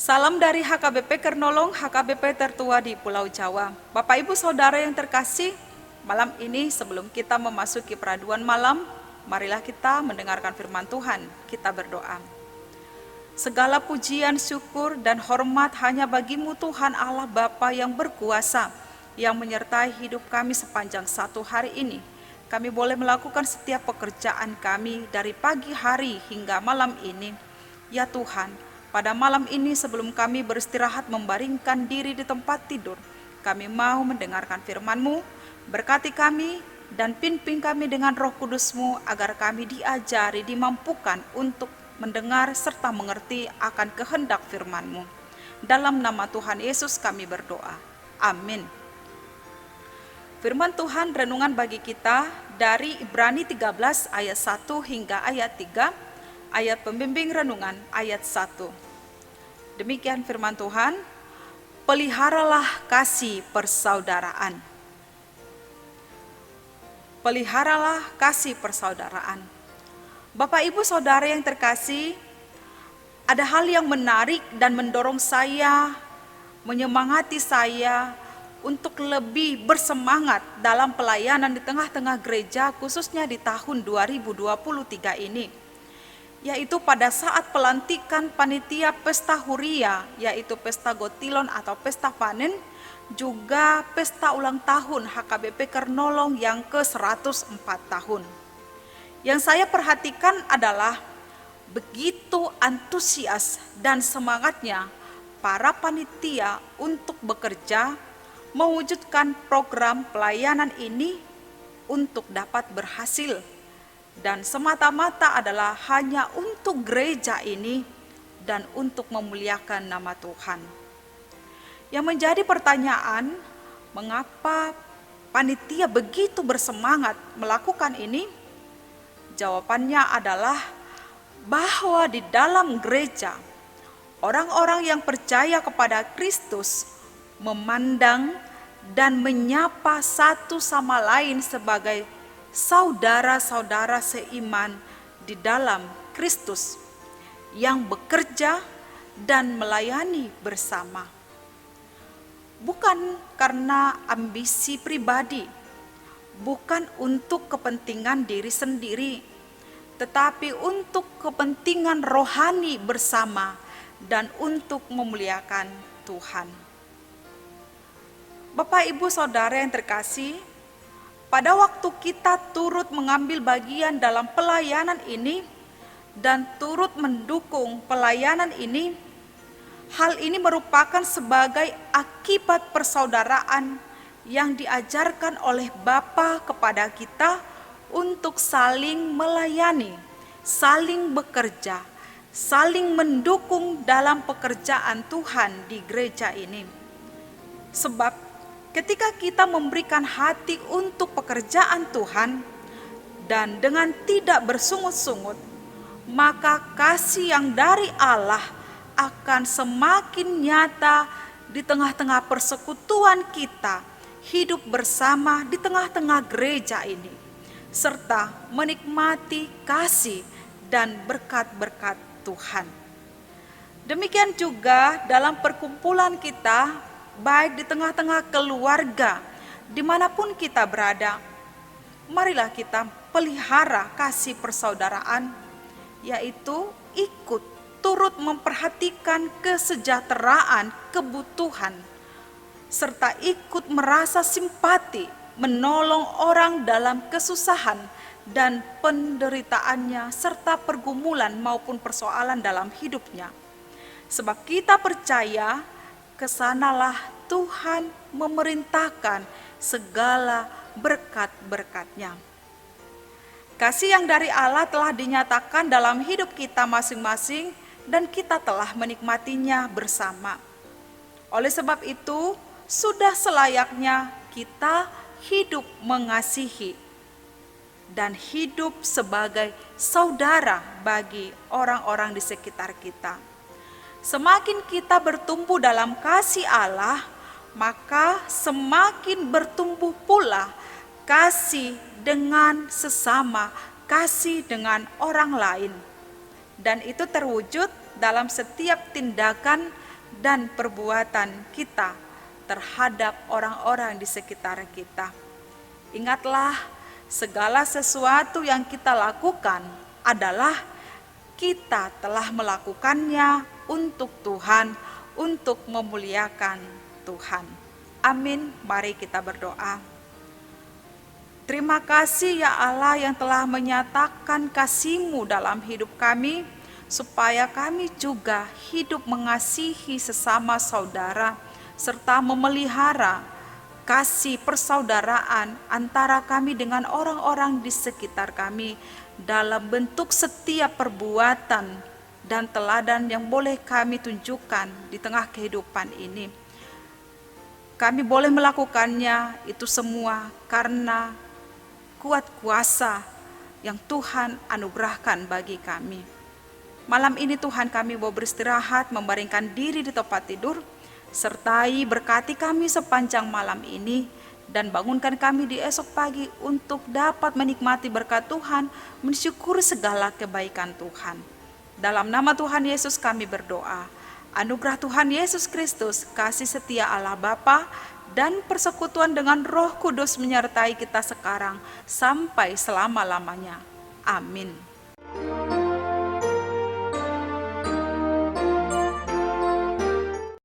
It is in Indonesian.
Salam dari HKBP Kernolong, HKBP tertua di Pulau Jawa. Bapak Ibu Saudara yang terkasih, malam ini sebelum kita memasuki peraduan malam, marilah kita mendengarkan firman Tuhan. Kita berdoa. Segala pujian, syukur, dan hormat hanya bagimu Tuhan Allah Bapa yang berkuasa, yang menyertai hidup kami sepanjang satu hari ini. Kami boleh melakukan setiap pekerjaan kami dari pagi hari hingga malam ini. Ya Tuhan, pada malam ini sebelum kami beristirahat membaringkan diri di tempat tidur, kami mau mendengarkan firman-Mu. Berkati kami dan pimpin kami dengan Roh Kudus-Mu agar kami diajari, dimampukan untuk mendengar serta mengerti akan kehendak firman-Mu. Dalam nama Tuhan Yesus kami berdoa. Amin. Firman Tuhan renungan bagi kita dari Ibrani 13 ayat 1 hingga ayat 3, ayat pembimbing renungan ayat 1. Demikian firman Tuhan, peliharalah kasih persaudaraan. Peliharalah kasih persaudaraan. Bapak Ibu Saudara yang terkasih, ada hal yang menarik dan mendorong saya, menyemangati saya untuk lebih bersemangat dalam pelayanan di tengah-tengah gereja, khususnya di tahun 2023 ini, yaitu pada saat pelantikan panitia pesta huria, yaitu pesta gotilon atau pesta panen, juga pesta ulang tahun HKBP Kernolong yang ke-104 tahun. Yang saya perhatikan adalah begitu antusias dan semangatnya para panitia untuk bekerja mewujudkan program pelayanan ini untuk dapat berhasil, dan semata-mata adalah hanya untuk gereja ini dan untuk memuliakan nama Tuhan. Yang menjadi pertanyaan, mengapa panitia begitu bersemangat melakukan ini? Jawabannya adalah bahwa di dalam gereja, orang-orang yang percaya kepada Kristus memandang dan menyapa satu sama lain sebagai saudara-saudara seiman di dalam Kristus yang bekerja dan melayani bersama. Bukan karena ambisi pribadi, bukan untuk kepentingan diri sendiri, tetapi untuk kepentingan rohani bersama dan untuk memuliakan Tuhan. Bapak Ibu Saudara yang terkasih, pada waktu kita turut mengambil bagian dalam pelayanan ini dan turut mendukung pelayanan ini, hal ini merupakan sebagai akibat persaudaraan yang diajarkan oleh Bapa kepada kita untuk saling melayani, saling bekerja, saling mendukung dalam pekerjaan Tuhan di gereja ini. Sebab ketika kita memberikan hati untuk pekerjaan Tuhan dan dengan tidak bersungut-sungut, maka kasih yang dari Allah akan semakin nyata di tengah-tengah persekutuan kita, hidup bersama di tengah-tengah gereja ini, serta menikmati kasih dan berkat-berkat Tuhan. Demikian juga dalam perkumpulan kita, baik di tengah-tengah keluarga, dimanapun kita berada, marilah kita pelihara kasih persaudaraan, yaitu ikut turut memperhatikan kesejahteraan, kebutuhan, serta ikut merasa simpati, menolong orang dalam kesusahan dan penderitaannya, serta pergumulan maupun persoalan dalam hidupnya. Sebab kita percaya kesanalah Tuhan memerintahkan segala berkat-berkat-Nya. Kasih yang dari Allah telah dinyatakan dalam hidup kita masing-masing dan kita telah menikmatinya bersama. Oleh sebab itu, sudah selayaknya kita hidup mengasihi dan hidup sebagai saudara bagi orang-orang di sekitar kita. Semakin kita bertumbuh dalam kasih Allah, maka semakin bertumbuh pula kasih dengan sesama, kasih dengan orang lain. Dan itu terwujud dalam setiap tindakan dan perbuatan kita terhadap orang-orang di sekitar kita. Ingatlah, segala sesuatu yang kita lakukan adalah kita telah melakukannya untuk Tuhan, untuk memuliakan Tuhan. Amin. Mari kita berdoa. Terima kasih ya Allah yang telah menyatakan kasih-Mu dalam hidup kami, supaya kami juga hidup mengasihi sesama saudara, serta memelihara kasih persaudaraan antara kami dengan orang-orang di sekitar kami, dalam bentuk setiap perbuatan dan teladan yang boleh kami tunjukkan di tengah kehidupan ini. Kami boleh melakukannya itu semua karena kuat kuasa yang Tuhan anugerahkan bagi kami. Malam ini Tuhan, kami mau beristirahat, membaringkan diri di tempat tidur, sertai berkati kami sepanjang malam ini, dan bangunkan kami di esok pagi untuk dapat menikmati berkat Tuhan, mensyukuri segala kebaikan Tuhan. Dalam nama Tuhan Yesus kami berdoa. Anugerah Tuhan Yesus Kristus, kasih setia Allah Bapa, dan persekutuan dengan Roh Kudus menyertai kita sekarang sampai selama-lamanya. Amin.